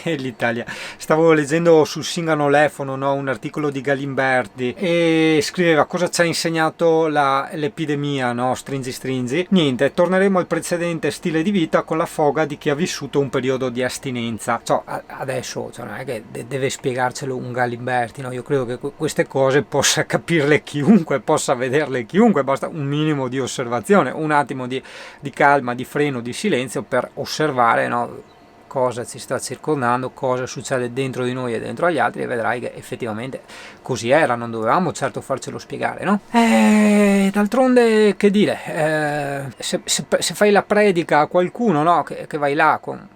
l'Italia. Stavo leggendo sul Singanolefono, no, un articolo di Galimberti e scriveva cosa ci ha insegnato l'epidemia, no? Stringi stringi. Niente, torneremo al precedente stile di vita con la foga di chi ha vissuto un periodo di astinenza. Adesso non è che deve spiegarcelo un Galimberti, no? Io credo che queste cose possa capirle chiunque, possa vederle chiunque, basta un minimo di osservazione, un attimo di calma, di freno, di silenzio per osservare, no, cosa ci sta circondando, cosa succede dentro di noi e dentro agli altri, e vedrai che effettivamente così era, non dovevamo certo farcelo spiegare, no? D'altronde, che dire, se fai la predica a qualcuno, no, che vai là con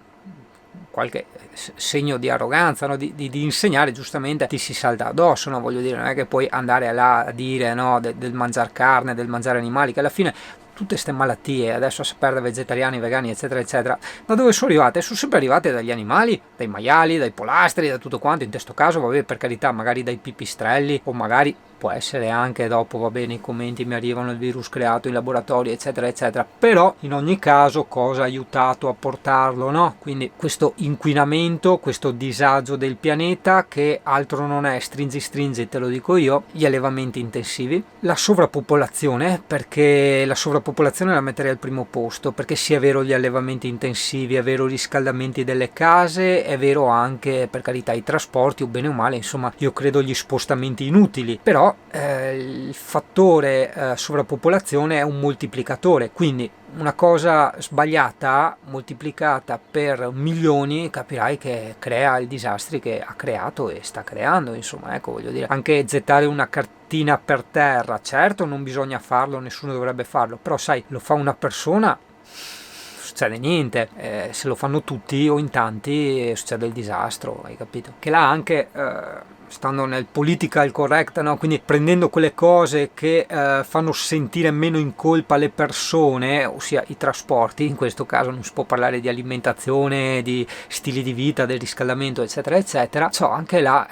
qualche segno di arroganza, no? di insegnare, giustamente ti si salta addosso, no? Voglio dire, non è che puoi andare là a dire, no, del mangiare carne, del mangiare animali, che alla fine tutte queste malattie, adesso a sapere da vegetariani, vegani, eccetera, eccetera, da dove sono arrivate? Sono sempre arrivate dagli animali, dai maiali, dai polastri, da tutto quanto. In questo caso, vabbè, per carità, magari dai pipistrelli, o magari può essere anche dopo, va bene, i commenti mi arrivano, il virus creato in laboratorio, eccetera, eccetera. Però, in ogni caso, cosa ha aiutato a portarlo, no? Quindi questo inquinamento, questo disagio del pianeta, che altro non è, stringi, te lo dico io, gli allevamenti intensivi, la sovrappopolazione, perché la sovrappopolazione la metterei al primo posto, perché sì, è vero gli allevamenti intensivi, è vero i riscaldamenti delle case, è vero anche, per carità, i trasporti, o bene o male, insomma, io credo gli spostamenti inutili, però il fattore sovrappopolazione è un moltiplicatore, quindi una cosa sbagliata moltiplicata per milioni capirai che crea i disastri che ha creato e sta creando, insomma, ecco, voglio dire, anche gettare una cartina per terra, certo non bisogna farlo, nessuno dovrebbe farlo, però sai, lo fa una persona, succede niente, se lo fanno tutti o in tanti succede il disastro, hai capito? Che là anche stando nel political correct, no? Quindi prendendo quelle cose che fanno sentire meno in colpa le persone, ossia i trasporti, in questo caso non si può parlare di alimentazione, di stili di vita, del riscaldamento, eccetera, eccetera. Anche là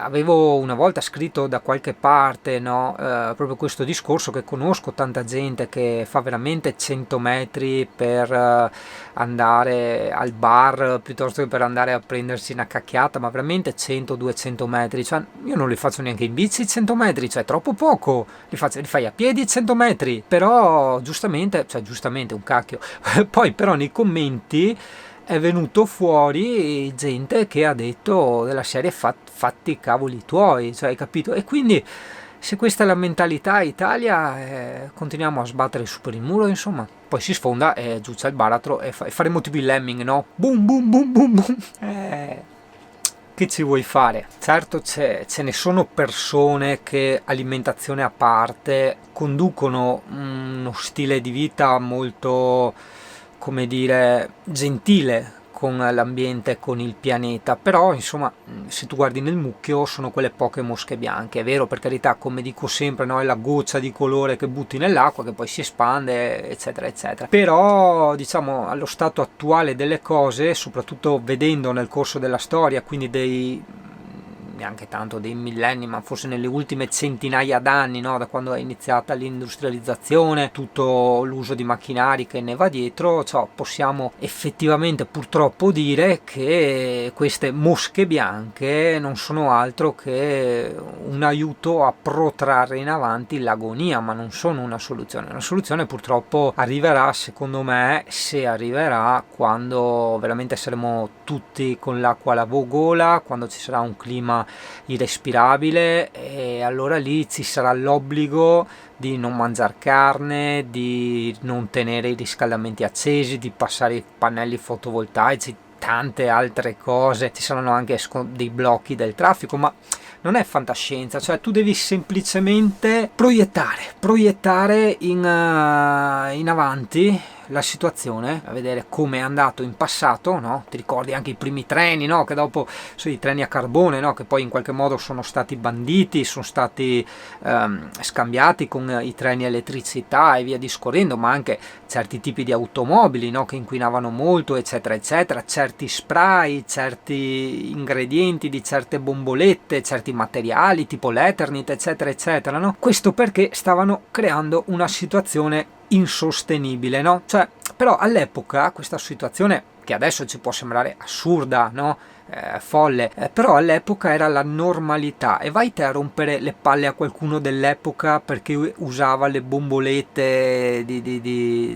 avevo una volta scritto da qualche parte, no? Proprio questo discorso, che conosco tanta gente che fa veramente 100 metri per andare al bar piuttosto che per andare a prendersi una cacchiata, ma veramente 100-200 metri, cioè io non li faccio neanche in bici 100 metri, cioè troppo poco, li fai a piedi 100 metri, però giustamente un cacchio, poi però nei commenti è venuto fuori gente che ha detto della serie fatti i cavoli tuoi, cioè hai capito? E quindi se questa è la mentalità Italia, continuiamo a sbattere su per il muro, insomma, poi si sfonda e giù c'è il baratro e faremo tipo il Lemming, no? Boom boom boom boom boom. Che ci vuoi fare? Certo ce ne sono persone che, alimentazione a parte, conducono uno stile di vita molto, come dire, gentile con l'ambiente, con il pianeta, però insomma se tu guardi nel mucchio sono quelle poche mosche bianche. È vero, per carità, come dico sempre, no, è la goccia di colore che butti nell'acqua che poi si espande, eccetera eccetera, però diciamo allo stato attuale delle cose, soprattutto vedendo nel corso della storia, quindi neanche tanto dei millenni, ma forse nelle ultime centinaia d'anni, no? Da quando è iniziata l'industrializzazione, tutto l'uso di macchinari che ne va dietro, possiamo effettivamente purtroppo dire che queste mosche bianche non sono altro che un aiuto a protrarre in avanti l'agonia, ma non sono una soluzione. Una soluzione purtroppo arriverà, secondo me, se arriverà, quando veramente saremo tutti con l'acqua alla gola, quando ci sarà un clima irrespirabile, e allora lì ci sarà l'obbligo di non mangiare carne, di non tenere i riscaldamenti accesi, di passare i pannelli fotovoltaici, tante altre cose. Ci saranno anche dei blocchi del traffico, ma non è fantascienza, cioè tu devi semplicemente proiettare in avanti la situazione, a vedere come è andato in passato, no? Ti ricordi anche i primi treni, no? Che dopo i treni a carbone, no? Che poi in qualche modo sono stati banditi, sono stati scambiati con i treni a elettricità e via discorrendo, ma anche certi tipi di automobili, no? Che inquinavano molto, eccetera eccetera, certi spray, certi ingredienti di certe bombolette, certi materiali tipo l'Eternit, eccetera eccetera, no? Questo perché stavano creando una situazione insostenibile, no? Però all'epoca questa situazione, che adesso ci può sembrare assurda, no? Folle, però all'epoca era la normalità, e vai te a rompere le palle a qualcuno dell'epoca perché usava le bombolette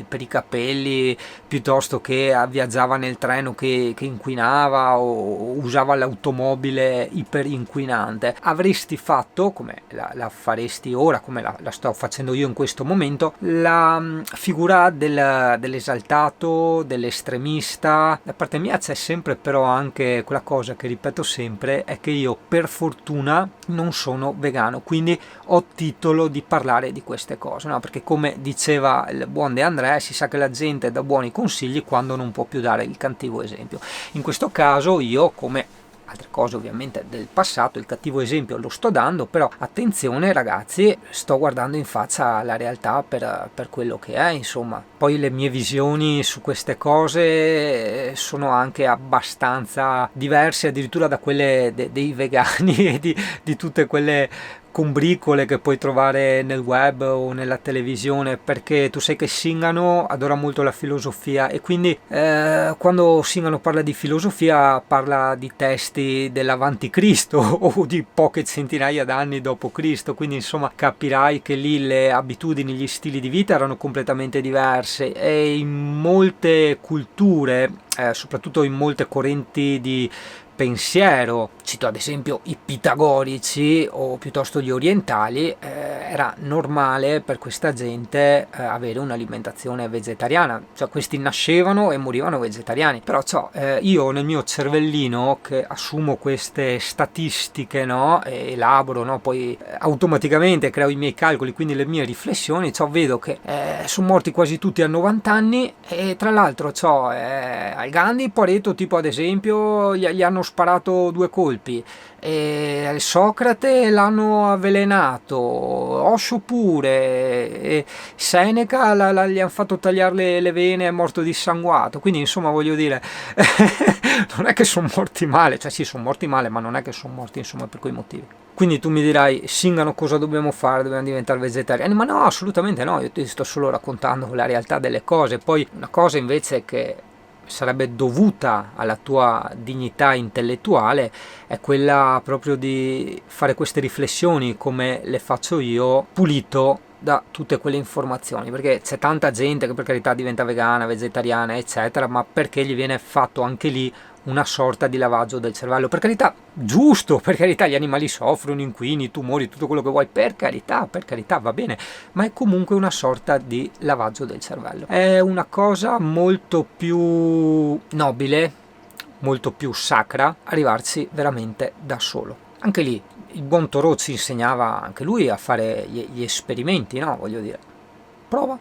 per i capelli, piuttosto che viaggiava nel treno che inquinava, o usava l'automobile iperinquinante. Avresti fatto, come la faresti ora, come la sto facendo io in questo momento, la figura dell'esaltato, dell'estremista. Da parte mia c'è sempre però anche quella cosa che ripeto sempre, è che io per fortuna non sono vegano, quindi ho titolo di parlare di queste cose, no? Perché come diceva il buon De André, si sa che la gente dà buoni consigli quando non può più dare il cattivo esempio. In questo caso io, come altre cose ovviamente del passato, il cattivo esempio lo sto dando, però attenzione ragazzi, sto guardando in faccia la realtà per quello che è, insomma. Poi le mie visioni su queste cose sono anche abbastanza diverse addirittura da quelle dei vegani e di tutte quelle combricole che puoi trovare nel web o nella televisione, perché tu sai che Singano adora molto la filosofia, e quindi quando Singano parla di filosofia parla di testi dell'avanti Cristo o di poche centinaia d'anni dopo Cristo, quindi insomma capirai che lì le abitudini, gli stili di vita erano completamente diversi, e in molte culture, soprattutto in molte correnti di pensiero, cito ad esempio i pitagorici o piuttosto gli orientali, era normale per questa gente avere un'alimentazione vegetariana, cioè questi nascevano e morivano vegetariani. Però io nel mio cervellino, che assumo queste statistiche, no, e elaboro, no, poi automaticamente creo i miei calcoli, quindi le mie riflessioni, vedo che sono morti quasi tutti a 90 anni, e tra l'altro al Gandhi Pareto, tipo ad esempio, gli hanno sparato 2 colpi, e Socrate l'hanno avvelenato, Osho pure, e Seneca gli hanno fatto tagliare le vene, è morto dissanguato. Quindi insomma voglio dire non è che sono morti male, cioè sì, sono morti male, ma non è che sono morti insomma per quei motivi. Quindi tu mi dirai, Singano, cosa dobbiamo fare? Dobbiamo diventare vegetariani? Ma no, assolutamente no, io ti sto solo raccontando la realtà delle cose. Poi una cosa invece che sarebbe dovuta alla tua dignità intellettuale è quella proprio di fare queste riflessioni come le faccio io, pulito da tutte quelle informazioni, perché c'è tanta gente che per carità diventa vegana, vegetariana eccetera, ma perché gli viene fatto anche lì una sorta di lavaggio del cervello. Per carità, giusto, per carità, gli animali soffrono, inquini, tumori, tutto quello che vuoi, per carità, va bene, ma è comunque una sorta di lavaggio del cervello. È una cosa molto più nobile, molto più sacra, arrivarci veramente da solo. Anche lì il buon Thoreau ci insegnava anche lui a fare gli esperimenti, no? Voglio dire, prova.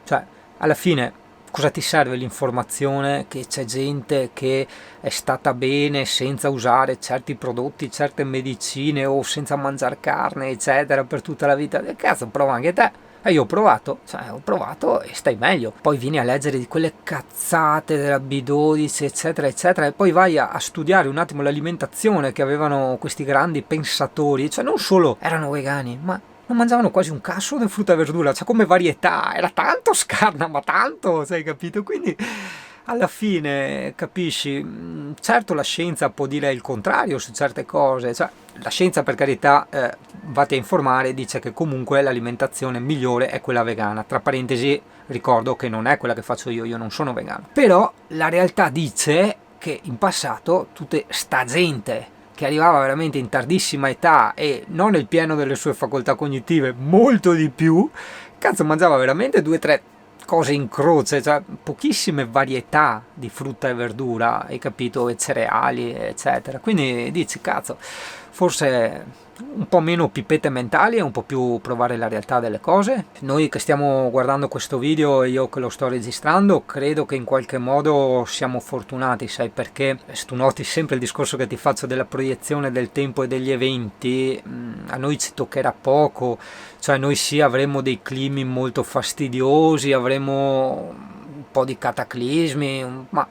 Cioè, alla fine cosa ti serve l'informazione che c'è gente che è stata bene senza usare certi prodotti, certe medicine, o senza mangiare carne eccetera per tutta la vita? Cazzo, prova anche te. E io ho provato e stai meglio. Poi vieni a leggere di quelle cazzate della B12 eccetera eccetera, e poi vai a studiare un attimo l'alimentazione che avevano questi grandi pensatori. Cioè non solo erano vegani, ma non mangiavano quasi un cazzo di frutta e verdura, cioè come varietà, era tanto scarna, ma tanto, sai, capito? Quindi alla fine capisci, certo la scienza può dire il contrario su certe cose, cioè la scienza per carità vate a informare, dice che comunque l'alimentazione migliore è quella vegana, tra parentesi ricordo che non è quella che faccio io non sono vegano, però la realtà dice che in passato tutta sta gente che arrivava veramente in tardissima età e non nel pieno delle sue facoltà cognitive, molto di più, cazzo, mangiava veramente 2-3 cose in croce, cioè pochissime varietà di frutta e verdura, hai capito, e cereali eccetera. Quindi dici, cazzo, forse un po' meno pipette mentali e un po' più provare la realtà delle cose. Noi che stiamo guardando questo video e io che lo sto registrando, credo che in qualche modo siamo fortunati, sai perché? Se tu noti sempre il discorso che ti faccio della proiezione del tempo e degli eventi, a noi ci toccherà poco, cioè noi sì avremo dei climi molto fastidiosi, avremo un po' di cataclismi, ma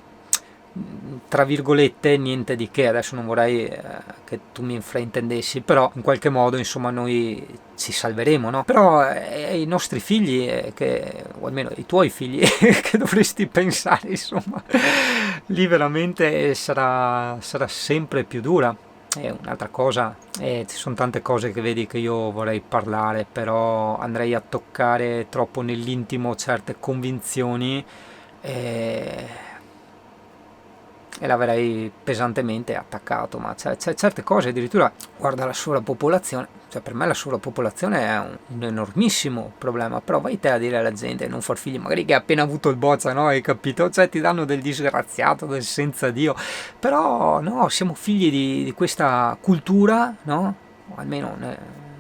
tra virgolette niente di che. Adesso non vorrei che tu mi fraintendessi, però in qualche modo insomma noi ci salveremo, no? Però i nostri figli, o almeno i tuoi figli, che dovresti pensare, insomma, lì veramente sarà sempre più dura. E un'altra cosa, ci sono tante cose che vedi che io vorrei parlare, però andrei a toccare troppo nell'intimo certe convinzioni e l'avrei pesantemente attaccato. Ma c'è certe cose, addirittura guarda la sovrappopolazione, cioè per me la sovrappopolazione è un enormissimo problema, però vai te a dire alla gente non far figli, magari che ha appena avuto il bozza, no? Hai capito? Cioè ti danno del disgraziato, del senza Dio, però no, siamo figli di questa cultura, no? O almeno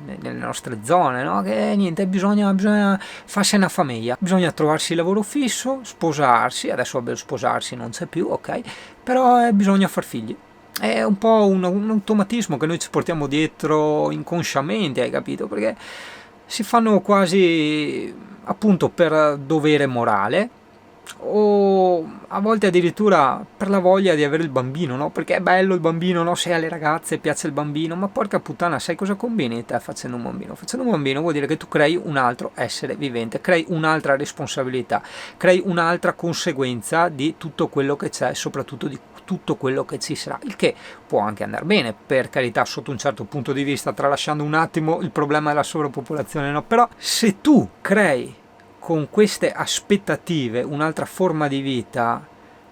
nelle nostre zone, no? Che niente, bisogna farsi una famiglia, bisogna trovarsi lavoro fisso, sposarsi, adesso vabbè, sposarsi non c'è più, ok, però bisogna far figli. È un po' un automatismo che noi ci portiamo dietro inconsciamente, hai capito? Perché si fanno quasi appunto per dovere morale, o a volte addirittura per la voglia di avere il bambino, no? Perché è bello il bambino, no? Se alle ragazze piace il bambino, ma porca puttana, sai cosa combini te facendo un bambino? Facendo un bambino vuol dire che tu crei un altro essere vivente, crei un'altra responsabilità, crei un'altra conseguenza di tutto quello che c'è, soprattutto di tutto quello che ci sarà, il che può anche andare bene, per carità, sotto un certo punto di vista, tralasciando un attimo il problema della sovrappopolazione, no? Però se tu crei con queste aspettative un'altra forma di vita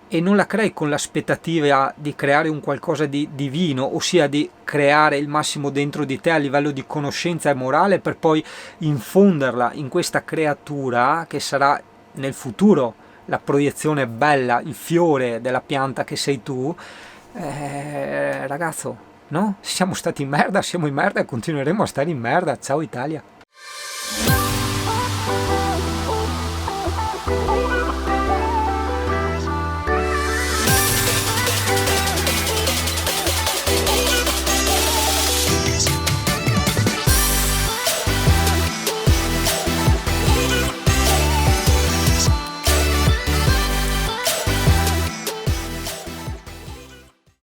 e non la crei con l'aspettativa di creare un qualcosa di divino, ossia di creare il massimo dentro di te a livello di conoscenza e morale per poi infonderla in questa creatura che sarà nel futuro la proiezione bella, il fiore della pianta che sei tu, ragazzo, no? Siamo stati in merda, siamo in merda e continueremo a stare in merda. Ciao Italia.